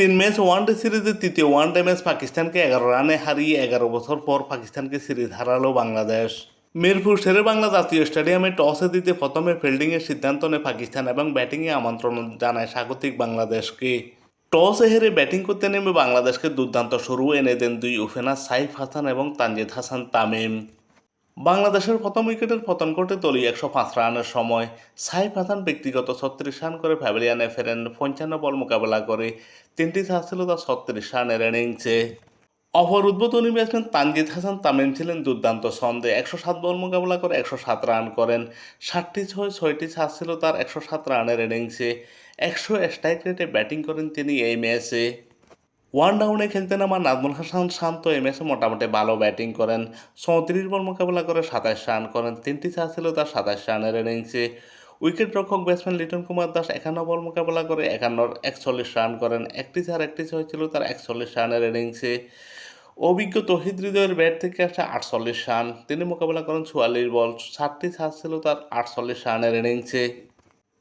3 match one day সিরিজের তৃতীয় one day match পাকিস্তানকে 11 রানে হারিয়ে 11 বছর পর পাকিস্তানকে সিরিজ হারালো বাংলাদেশ। মিরপুর শেরে বাংলা জাতীয় স্টেডিয়ামে টসে দিতে প্রথমে ফিল্ডিংয়ের সিদ্ধান্ত নেয় পাকিস্তান এবং ব্যাটিংয়ে আমন্ত্রণ জানায় স্বাগতিক বাংলাদেশকে। টসে হেরে ব্যাটিং করতে নেমে বাংলাদেশকে দুর্দান্ত শুরু এনে দেন দুই ওপেনার সাইফ হাসান এবং তানজিদ হাসান তামিম। বাংলাদেশের প্রথম উইকেটের পতন ঘটে দলীয় 105 রানের সময়। সাইফ হাসান ব্যক্তিগত 36 রান করে প্যাভিলিয়নে ফেরেন। 55 বল মোকাবেলা করে 3টি চার ছিল তার 36 রানের ইনিংসে। অপর উদ্বোধনী ব্যাটসম্যান তানজিদ হাসান তামিম ছিলেন দুর্দান্ত ছন্দে। 107 বল মোকাবেলা করে 107 রান করেন। 7টি ছয় 6টি চার ছিল তার 107 রানের ইনিংসে। 100 স্ট্রাইক রেটে ব্যাটিং করেন তিনি এই ম্যাচে। ওয়ান ডাউনে খেলতে নামা নাজমুল হাসান শান্ত এই ম্যাচে মোটামুটি ভালো ব্যাটিং করেন। 34 বল মোকাবেলা করে 27 রান করেন। 3টি চার ছিল তার 27 রানের ইনিংসে। উইকেট রক্ষক ব্যাটসম্যান লিটন কুমার দাস 51 বল মোকাবেলা করে 41 রান করেন। 1টি চার 1টি ছয় ছিল তার 41 রানের ইনিংসে। অভিজ্ঞ তৌহিদ হৃদয়ের ব্যাট থেকে আসে 48 রান। তিনি মোকাবেলা করেন 44 বল। 7টি চার ছিল তার 48 রানের ইনিংসে।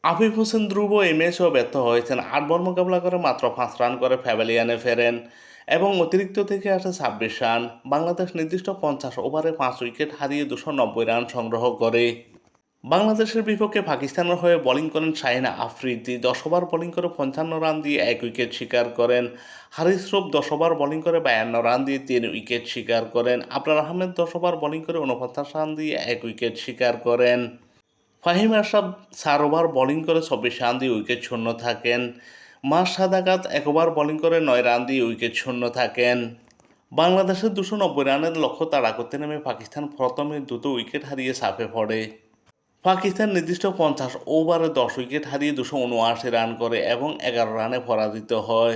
আফিফ হোসেন ধ্রুব এই ম্যাচেও ব্যর্থ হয়েছেন। 8 বল মোকাবেলা করে মাত্র 5 রান করে প্যাভিলিয়নে ফেরেন এবং অতিরিক্ত থেকে আসে 26 রান। বাংলাদেশ নির্দিষ্ট 50 ওভারে 5 উইকেট হারিয়ে 290 রান সংগ্রহ করে। বাংলাদেশের বিপক্ষে পাকিস্তানের হয়ে বোলিং করেন শাহিন আফ্রিদি। 10 ওভার বোলিং করে 55 রান দিয়ে 1 উইকেট শিকার করেন। হারিস রূপ 10 ওভার বোলিং করে 52 রান দিয়ে 3 উইকেট শিকার করেন। আবরার আহমেদ 10 ওভার বোলিং করে 49 রান দিয়ে 1 উইকেট শিকার করেন। ফাহিম আশরাফ 4 ওভার বোলিং করে 24 রান দিয়ে উইকেট শূন্য থাকেন। মাস সাদাকাত 1 ওভার বোলিং করে 9 রান দিয়ে উইকেট শূন্য থাকেন। বাংলাদেশের 290 রানের লক্ষ্য তাড়া করতে নেমে পাকিস্তান প্রথমে দ্রুত উইকেট হারিয়ে চাপে পড়ে। পাকিস্তান নির্দিষ্ট 50 ওভারে 10 উইকেট হারিয়ে 279 রান করে এবং 11 রানে পরাজিত হয়।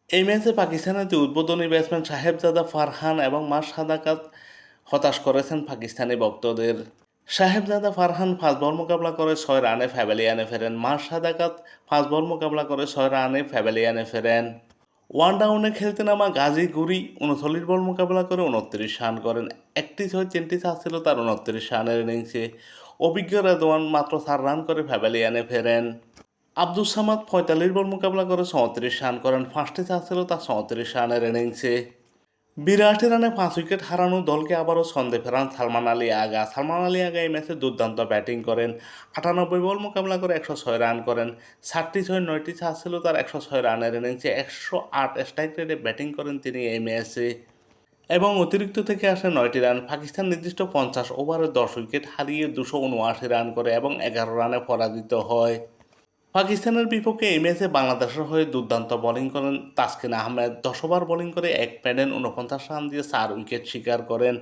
এই ম্যাচে পাকিস্তানের দুই উদ্বোধনী ব্যাটসম্যান সাহেবজাদা ফারহান এবং মাস সাদাকাত হতাশ করেছেন পাকিস্তানি ভক্তদের। সাহেবজাদা ফারহান 5 বল মোকাবেলা করে 6 রানে প্যাভিলিয়নে ফেরেন। মাস সাদাকাত 5 বল মোকাবেলা করে 6 রানে প্যাভিলিয়নে ফেরেন। ওয়ান ডাউনে খেলতে নামা গাজী গুরি 39 বল মোকাবেলা করে 29 রান করেন। 1টি ছয় 3টি চার ছিল তার 29 রানের ইনিংসে। অভিজ্ঞ রেদওয়ান মাত্র 4 রান করে প্যাভিলিয়নে ফেরেন। আব্দুস সামাদ 45 বল মোকাবেলা করে 34 রান করেন। 5টি চার ছিল তার 34 রানের ইনিংসে। 82 রানে 5 উইকেট হারানো দলকে আবারও ছন্দে ফেরান সালমান আলী আগা। সালমান আলী আগা এই ম্যাচে দুর্দান্ত ব্যাটিং করেন। 98 বল মোকাবেলা করে 106 রান করেন। 7টি ছয় 9টি চার ছিল তার 106 রানের ইনিংসে। 108 স্ট্রাইক রেটে ব্যাটিং করেন তিনি এই ম্যাচে এবং অতিরিক্ত থেকে আসে 9টি রান। পাকিস্তান নির্দিষ্ট 50 ওভারে 10 উইকেট হারিয়ে 279 রান করে এবং 11 রানে পরাজিত হয়। পাকিস্তানের বিপক্ষে এই ম্যাচে বাংলাদেশের হয়ে দুর্দান্ত বোলিং করেন তাসকিন আহমেদ। 10 ওভার বোলিং করে 1 প্যাডেন 49 রান দিয়ে 4 উইকেট শিকার করেন।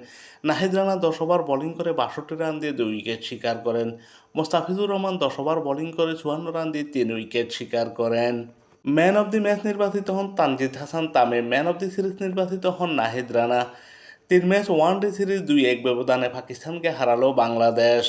নাহিদ রানা 10 ওভার বোলিং করে 62 রান দিয়ে 2 উইকেট শিকার করেন। মোস্তাফিজুর রহমান 10 ওভার বোলিং করে 54 রান দিয়ে 3 উইকেট শিকার করেন। ম্যান অব দি ম্যাচ নির্বাচিত হন Tanzid Hasan Tamim. Man of the series নির্বাচিত হন Nahid Rana. 3 match one day series 2-1 ব্যবধানে পাকিস্তানকে হারালো বাংলাদেশ।